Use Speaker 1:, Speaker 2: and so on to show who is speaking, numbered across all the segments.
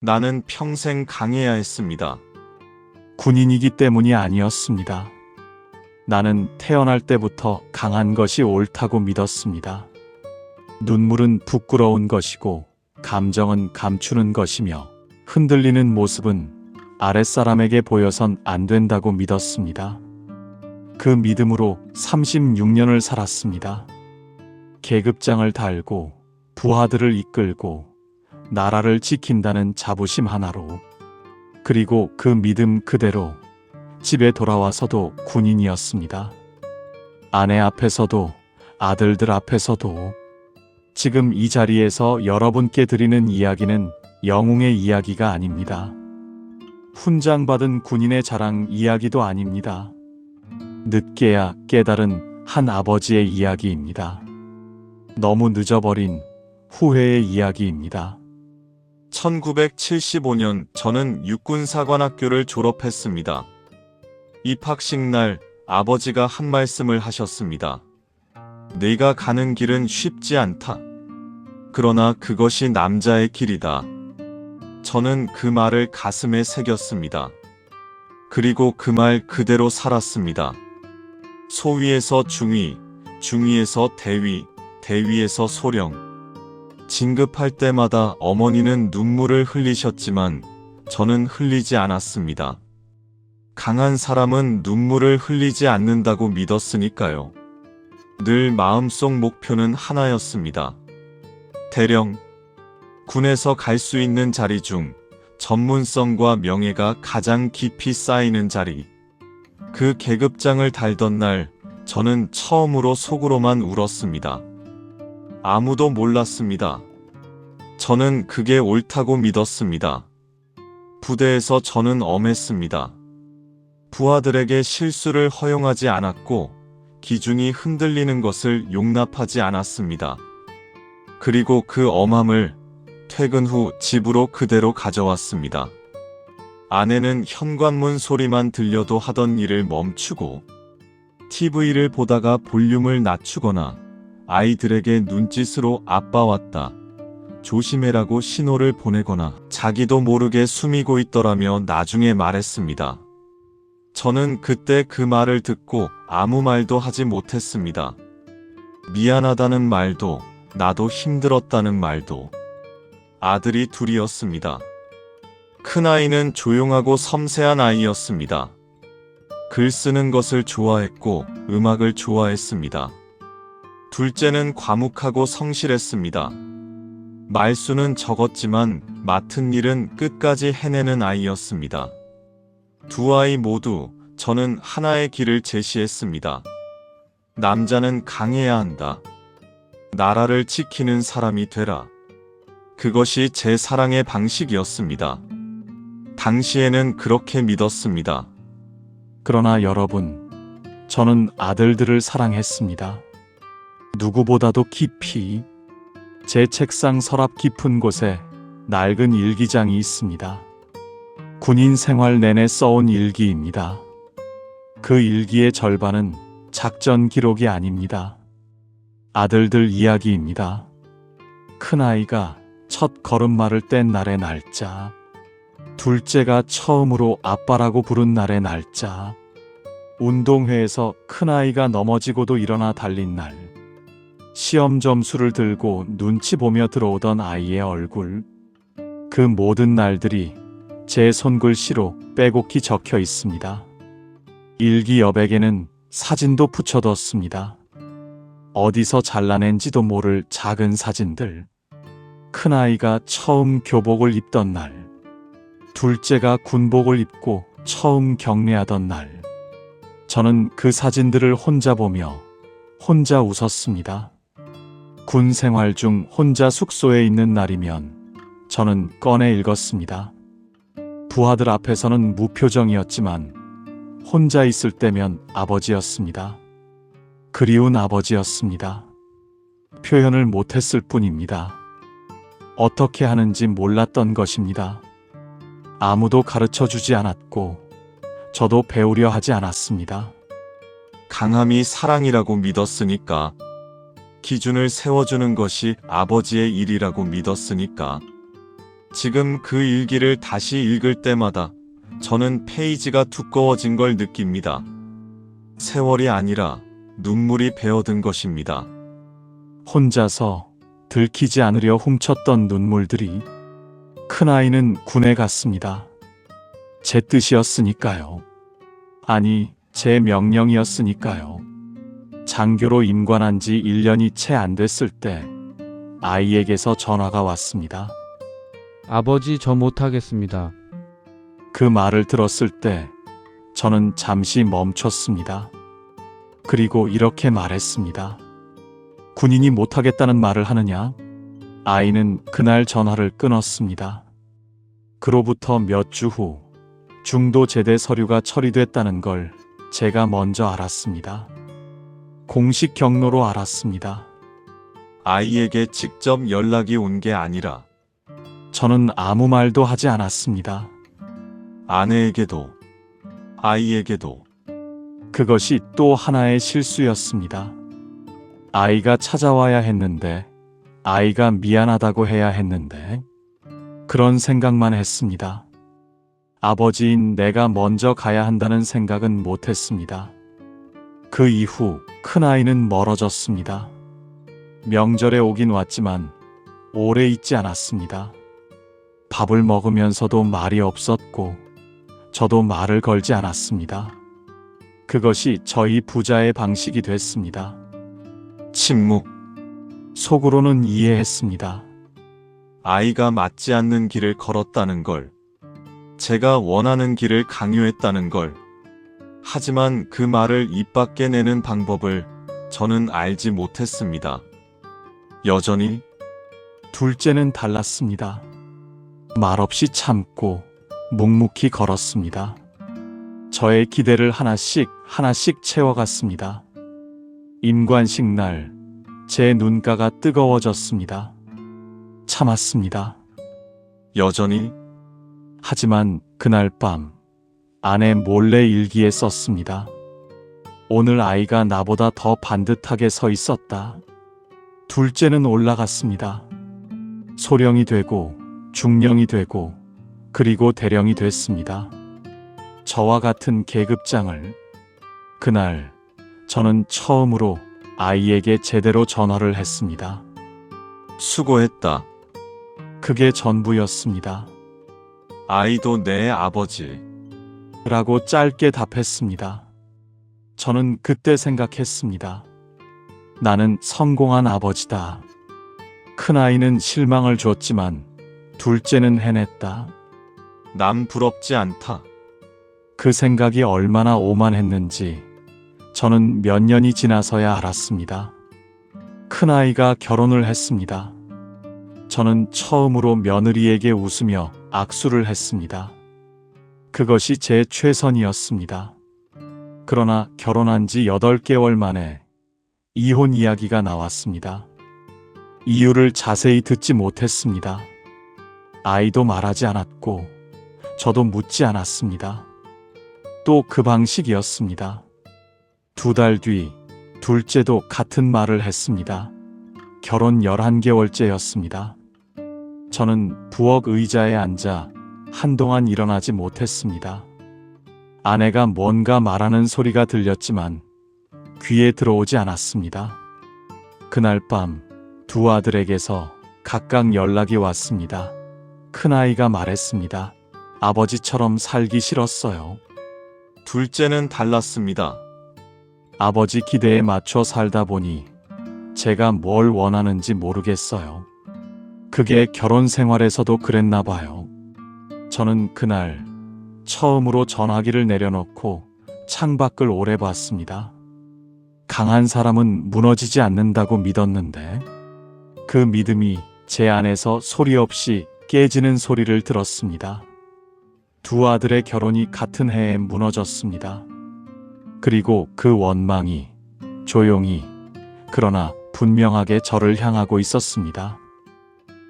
Speaker 1: 나는 평생 강해야 했습니다.
Speaker 2: 군인이기 때문이 아니었습니다. 나는 태어날 때부터 강한 것이 옳다고 믿었습니다. 눈물은 부끄러운 것이고 감정은 감추는 것이며 흔들리는 모습은 아랫사람에게 보여선 안 된다고 믿었습니다. 그 믿음으로 36년을 살았습니다. 계급장을 달고 부하들을 이끌고 나라를 지킨다는 자부심 하나로, 그리고 그 믿음 그대로 집에 돌아와서도 군인이었습니다. 아내 앞에서도 아들들 앞에서도. 지금 이 자리에서 여러분께 드리는 이야기는 영웅의 이야기가 아닙니다. 훈장받은 군인의 자랑 이야기도 아닙니다. 늦게야 깨달은 한 아버지의 이야기입니다. 너무 늦어버린 후회의 이야기입니다.
Speaker 1: 1975년 저는 육군사관학교를 졸업했습니다. 입학식 날 아버지가 한 말씀을 하셨습니다. 네가 가는 길은 쉽지 않다. 그러나 그것이 남자의 길이다. 저는 그 말을 가슴에 새겼습니다. 그리고 그 말 그대로 살았습니다. 소위에서 중위, 중위에서 대위, 대위에서 소령. 진급할 때마다 어머니는 눈물을 흘리셨지만 저는 흘리지 않았습니다. 강한 사람은 눈물을 흘리지 않는다고 믿었으니까요. 늘 마음속 목표는 하나였습니다. 대령. 군에서 갈 수 있는 자리 중 전문성과 명예가 가장 깊이 쌓이는 자리. 그 계급장을 달던 날 저는 처음으로 속으로만 울었습니다. 아무도 몰랐습니다. 저는 그게 옳다고 믿었습니다. 부대에서 저는 엄했습니다. 부하들에게 실수를 허용하지 않았고 기준이 흔들리는 것을 용납하지 않았습니다. 그리고 그 엄함을 퇴근 후 집으로 그대로 가져왔습니다. 아내는 현관문 소리만 들려도 하던 일을 멈추고 TV를 보다가 볼륨을 낮추거나 아이들에게 눈짓으로 아빠 왔다, 조심해라고 신호를 보내거나 자기도 모르게 숨이고 있더라며 나중에 말했습니다. 저는 그때 그 말을 듣고 아무 말도 하지 못했습니다. 미안하다는 말도, 나도 힘들었다는 말도. 아들이 둘이었습니다. 큰아이는 조용하고 섬세한 아이였습니다. 글 쓰는 것을 좋아했고 음악을 좋아했습니다. 둘째는 과묵하고 성실했습니다. 말수는 적었지만 맡은 일은 끝까지 해내는 아이였습니다. 두 아이 모두 저는 하나의 길을 제시했습니다. 남자는 강해야 한다. 나라를 지키는 사람이 되라. 그것이 제 사랑의 방식이었습니다. 당시에는 그렇게 믿었습니다.
Speaker 2: 그러나 여러분, 저는 아들들을 사랑했습니다. 누구보다도 깊이. 제 책상 서랍 깊은 곳에 낡은 일기장이 있습니다. 군인 생활 내내 써온 일기입니다. 그 일기의 절반은 작전 기록이 아닙니다. 아들들 이야기입니다. 큰아이가 첫 걸음마를 뗀 날의 날짜, 둘째가 처음으로 아빠라고 부른 날의 날짜, 운동회에서 큰아이가 넘어지고도 일어나 달린 날, 시험 점수를 들고 눈치 보며 들어오던 아이의 얼굴. 그 모든 날들이 제 손글씨로 빼곡히 적혀 있습니다. 일기 여백에는 사진도 붙여뒀습니다. 어디서 잘라낸지도 모를 작은 사진들. 큰아이가 처음 교복을 입던 날, 둘째가 군복을 입고 처음 격례하던 날. 저는 그 사진들을 혼자 보며 혼자 웃었습니다. 군 생활 중 혼자 숙소에 있는 날이면 저는 꺼내 읽었습니다. 부하들 앞에서는 무표정이었지만 혼자 있을 때면 아버지였습니다. 그리운 아버지였습니다. 표현을 못했을 뿐입니다. 어떻게 하는지 몰랐던 것입니다. 아무도 가르쳐 주지 않았고 저도 배우려 하지 않았습니다.
Speaker 1: 강함이 사랑이라고 믿었으니까. 기준을 세워주는 것이 아버지의 일이라고 믿었으니까. 지금 그 일기를 다시 읽을 때마다 저는 페이지가 두꺼워진 걸 느낍니다. 세월이 아니라 눈물이 배어든 것입니다.
Speaker 2: 혼자서 들키지 않으려 훔쳤던 눈물들이 큰아이는 군에 갔습니다. 제 뜻이었으니까요. 아니, 제 명령이었으니까요. 장교로 임관한 지 1년이 채 안 됐을 때 아이에게서 전화가 왔습니다.
Speaker 3: 아버지, 저 못하겠습니다.
Speaker 2: 그 말을 들었을 때 저는 잠시 멈췄습니다. 그리고 이렇게 말했습니다. 군인이 못하겠다는 말을 하느냐? 아이는 그날 전화를 끊었습니다. 그로부터 몇 주 후 중도 제대 서류가 처리됐다는 걸 제가 먼저 알았습니다. 공식 경로로 알았습니다.
Speaker 1: 아이에게 직접 연락이 온 게 아니라
Speaker 2: 저는 아무 말도 하지 않았습니다.
Speaker 1: 아내에게도 아이에게도
Speaker 2: 그것이 또 하나의 실수였습니다. 아이가 찾아와야 했는데, 아이가 미안하다고 해야 했는데, 그런 생각만 했습니다. 아버지인 내가 먼저 가야 한다는 생각은 못했습니다. 그 이후 큰아이는 멀어졌습니다. 명절에 오긴 왔지만 오래 있지 않았습니다. 밥을 먹으면서도 말이 없었고 저도 말을 걸지 않았습니다. 그것이 저희 부자의 방식이 됐습니다.
Speaker 1: 침묵.
Speaker 2: 속으로는 이해했습니다.
Speaker 1: 아이가 맞지 않는 길을 걸었다는 걸, 제가 원하는 길을 강요했다는 걸. 하지만 그 말을 입 밖에 내는 방법을 저는 알지 못했습니다. 여전히
Speaker 2: 둘째는 달랐습니다. 말없이 참고 묵묵히 걸었습니다. 저의 기대를 하나씩 채워갔습니다. 임관식 날 제 눈가가 뜨거워졌습니다. 참았습니다.
Speaker 1: 여전히
Speaker 2: 하지만 그날 밤 아내 몰래 일기에 썼습니다. 오늘 아이가 나보다 더 반듯하게 서 있었다. 둘째는 올라갔습니다. 소령이 되고 중령이 되고 그리고 대령이 됐습니다. 저와 같은 계급장을. 그날 저는 처음으로 아이에게 제대로 전화를 했습니다.
Speaker 1: 수고했다.
Speaker 2: 그게 전부였습니다.
Speaker 1: 아이도 내 아버지.
Speaker 2: 라고 짧게 답했습니다. 저는 그때 생각했습니다. 나는 성공한 아버지다. 큰아이는 실망을 줬지만 둘째는 해냈다.
Speaker 1: 남 부럽지 않다.
Speaker 2: 그 생각이 얼마나 오만했는지 저는 몇 년이 지나서야 알았습니다. 큰아이가 결혼을 했습니다. 저는 처음으로 며느리에게 웃으며 악수를 했습니다. 그것이 제 최선이었습니다. 그러나 결혼한 지 8개월 만에 이혼 이야기가 나왔습니다. 이유를 자세히 듣지 못했습니다. 아이도 말하지 않았고 저도 묻지 않았습니다. 또 그 방식이었습니다. 2달 뒤 둘째도 같은 말을 했습니다. 결혼 11개월째였습니다. 저는 부엌 의자에 앉아 한동안 일어나지 못했습니다. 아내가 뭔가 말하는 소리가 들렸지만 귀에 들어오지 않았습니다. 그날 밤 두 아들에게서 각각 연락이 왔습니다. 큰아이가 말했습니다. 아버지처럼 살기 싫었어요.
Speaker 1: 둘째는 달랐습니다.
Speaker 2: 아버지 기대에 맞춰 살다 보니 제가 뭘 원하는지 모르겠어요. 그게 결혼 생활에서도 그랬나 봐요. 저는 그날 처음으로 전화기를 내려놓고 창밖을 오래 봤습니다. 강한 사람은 무너지지 않는다고 믿었는데 그 믿음이 제 안에서 소리 없이 깨지는 소리를 들었습니다. 두 아들의 결혼이 같은 해에 무너졌습니다. 그리고 그 원망이 조용히 그러나 분명하게 저를 향하고 있었습니다.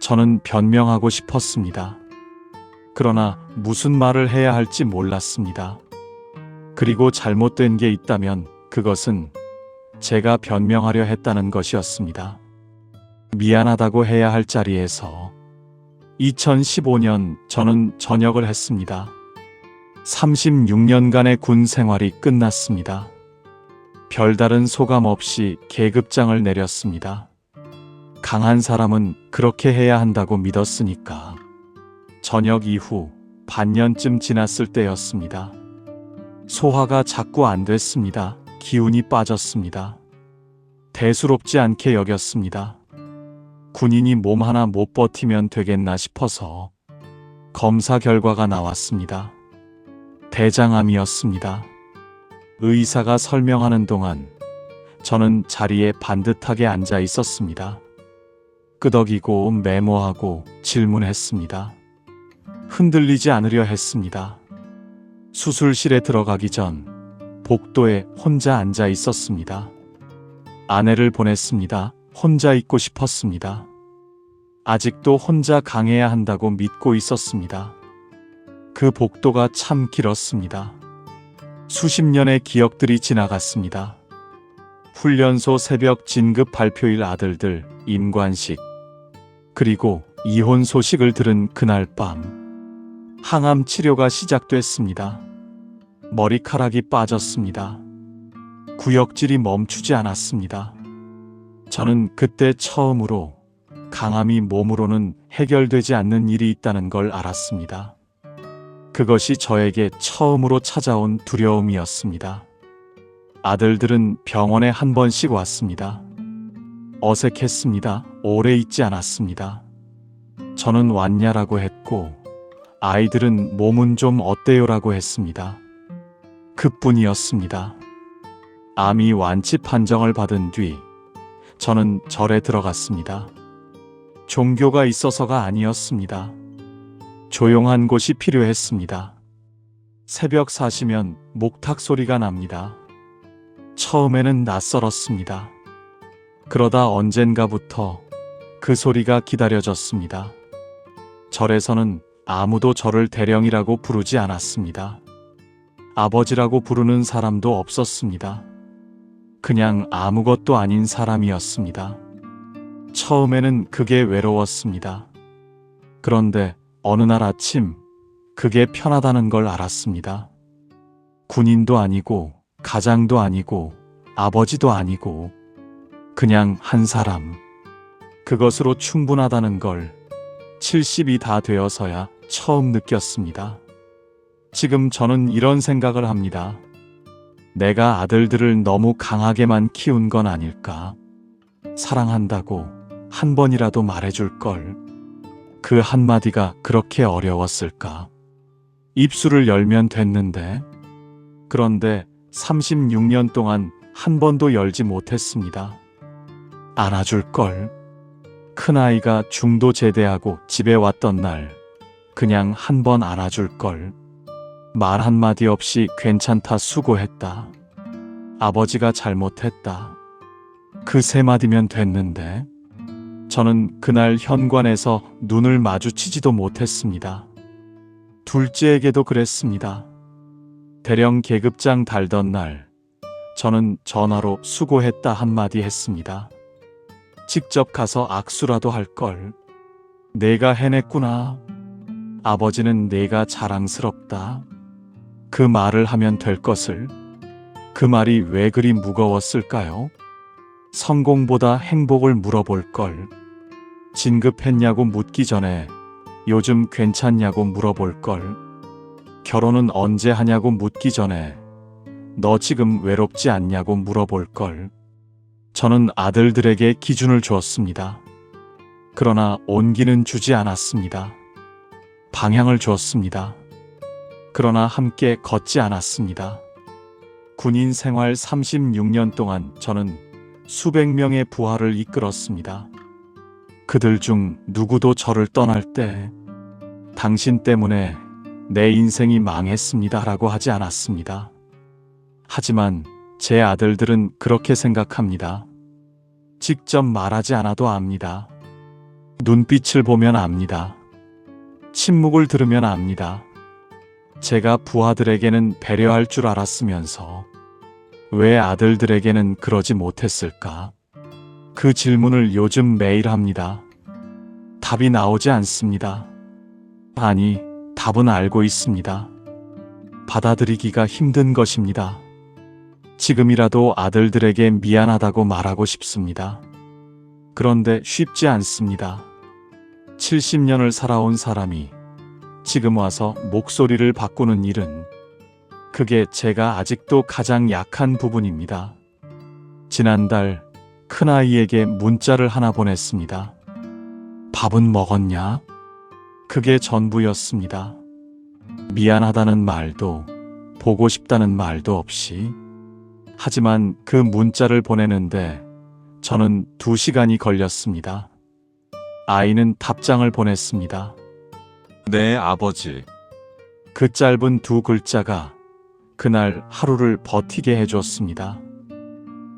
Speaker 2: 저는 변명하고 싶었습니다. 그러나 무슨 말을 해야 할지 몰랐습니다. 그리고 잘못된 게 있다면 그것은 제가 변명하려 했다는 것이었습니다. 미안하다고 해야 할 자리에서 2015년 저는 전역을 했습니다. 36년간의 군 생활이 끝났습니다. 별다른 소감 없이 계급장을 내렸습니다. 강한 사람은 그렇게 해야 한다고 믿었으니까. 전역 이후 반년쯤 지났을 때였습니다. 소화가 자꾸 안 됐습니다. 기운이 빠졌습니다. 대수롭지 않게 여겼습니다. 군인이 몸 하나 못 버티면 되겠나 싶어서 검사 결과가 나왔습니다. 대장암이었습니다. 의사가 설명하는 동안 저는 자리에 반듯하게 앉아 있었습니다. 끄덕이고 메모하고 질문했습니다. 흔들리지 않으려 했습니다. 수술실에 들어가기 전 복도에 혼자 앉아 있었습니다. 아내를 보냈습니다. 혼자 있고 싶었습니다. 아직도 혼자 강해야 한다고 믿고 있었습니다. 그 복도가 참 길었습니다. 수십 년의 기억들이 지나갔습니다. 훈련소 새벽 진급 발표일 아들들 임관식, 그리고 이혼 소식을 들은 그날 밤 항암 치료가 시작됐습니다. 머리카락이 빠졌습니다. 구역질이 멈추지 않았습니다. 저는 그때 처음으로 강암이 몸으로는 해결되지 않는 일이 있다는 걸 알았습니다. 그것이 저에게 처음으로 찾아온 두려움이었습니다. 아들들은 병원에 한 번씩 왔습니다. 어색했습니다. 오래 있지 않았습니다. 저는 왔냐라고 했고 아이들은 몸은 좀 어때요라고 했습니다. 그뿐이었습니다. 암이 완치 판정을 받은 뒤 저는 절에 들어갔습니다. 종교가 있어서가 아니었습니다. 조용한 곳이 필요했습니다. 새벽 4시면 목탁 소리가 납니다. 처음에는 낯설었습니다. 그러다 언젠가부터 그 소리가 기다려졌습니다. 절에서는 아무도 저를 대령이라고 부르지 않았습니다. 아버지라고 부르는 사람도 없었습니다. 그냥 아무것도 아닌 사람이었습니다. 처음에는 그게 외로웠습니다. 그런데 어느 날 아침 그게 편하다는 걸 알았습니다. 군인도 아니고 가장도 아니고 아버지도 아니고 그냥 한 사람. 그것으로 충분하다는 걸 70이 다 되어서야 처음 느꼈습니다. 지금 저는 이런 생각을 합니다. 내가 아들들을 너무 강하게만 키운 건 아닐까? 사랑한다고 한 번이라도 말해줄 걸. 그 한마디가 그렇게 어려웠을까? 입술을 열면 됐는데. 그런데 36년 동안 한 번도 열지 못했습니다. 안아줄 걸. 큰아이가 중도 제대하고 집에 왔던 날 그냥 한 번 안아줄 걸. 말 한마디 없이 괜찮다 수고했다. 아버지가 잘못했다. 그 세 마디면 됐는데 저는 그날 현관에서 눈을 마주치지도 못했습니다. 둘째에게도 그랬습니다. 대령 계급장 달던 날 저는 전화로 수고했다 한마디 했습니다. 직접 가서 악수라도 할 걸. 내가 해냈구나. 아버지는 내가 자랑스럽다. 그 말을 하면 될 것을. 그 말이 왜 그리 무거웠을까요? 성공보다 행복을 물어볼 걸. 진급했냐고 묻기 전에 요즘 괜찮냐고 물어볼 걸. 결혼은 언제 하냐고 묻기 전에 너 지금 외롭지 않냐고 물어볼 걸. 저는 아들들에게 기준을 주었습니다. 그러나 온기는 주지 않았습니다. 방향을 주었습니다. 그러나 함께 걷지 않았습니다. 군인 생활 36년 동안 저는 수백 명의 부하를 이끌었습니다. 그들 중 누구도 저를 떠날 때 당신 때문에 내 인생이 망했습니다라고 하지 않았습니다. 하지만 제 아들들은 그렇게 생각합니다. 직접 말하지 않아도 압니다. 눈빛을 보면 압니다. 침묵을 들으면 압니다. 제가 부하들에게는 배려할 줄 알았으면서 왜 아들들에게는 그러지 못했을까? 그 질문을 요즘 매일 합니다. 답이 나오지 않습니다. 아니, 답은 알고 있습니다. 받아들이기가 힘든 것입니다. 지금이라도 아들들에게 미안하다고 말하고 싶습니다. 그런데 쉽지 않습니다. 70년을 살아온 사람이 지금 와서 목소리를 바꾸는 일은 그게 제가 아직도 가장 약한 부분입니다. 지난달 큰아이에게 문자를 하나 보냈습니다. 밥은 먹었냐? 그게 전부였습니다. 미안하다는 말도 보고 싶다는 말도 없이. 하지만 그 문자를 보내는데 저는 2시간이 걸렸습니다. 아이는 답장을 보냈습니다.
Speaker 1: 네, 아버지.
Speaker 2: 그 짧은 2글자가 그날 하루를 버티게 해줬습니다.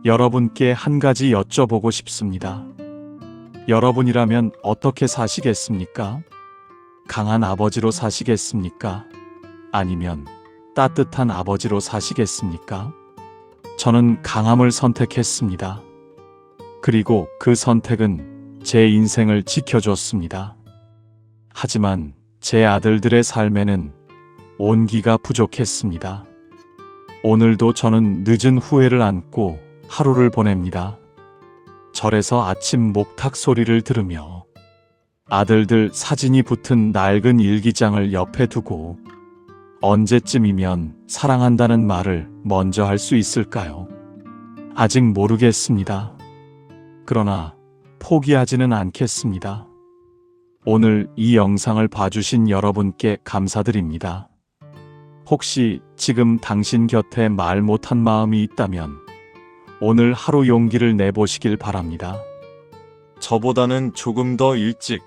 Speaker 2: 여러분께 한 가지 여쭤보고 싶습니다. 여러분이라면 어떻게 사시겠습니까? 강한 아버지로 사시겠습니까? 아니면 따뜻한 아버지로 사시겠습니까? 저는 강함을 선택했습니다. 그리고 그 선택은 제 인생을 지켜줬습니다. 하지만 제 아들들의 삶에는 온기가 부족했습니다. 오늘도 저는 늦은 후회를 안고 하루를 보냅니다. 절에서 아침 목탁 소리를 들으며 아들들 사진이 붙은 낡은 일기장을 옆에 두고 언제쯤이면 사랑한다는 말을 먼저 할 수 있을까요? 아직 모르겠습니다. 그러나 포기하지는 않겠습니다. 오늘 이 영상을 봐주신 여러분께 감사드립니다. 혹시 지금 당신 곁에 말 못한 마음이 있다면 오늘 하루 용기를 내보시길 바랍니다.
Speaker 1: 저보다는 조금 더 일찍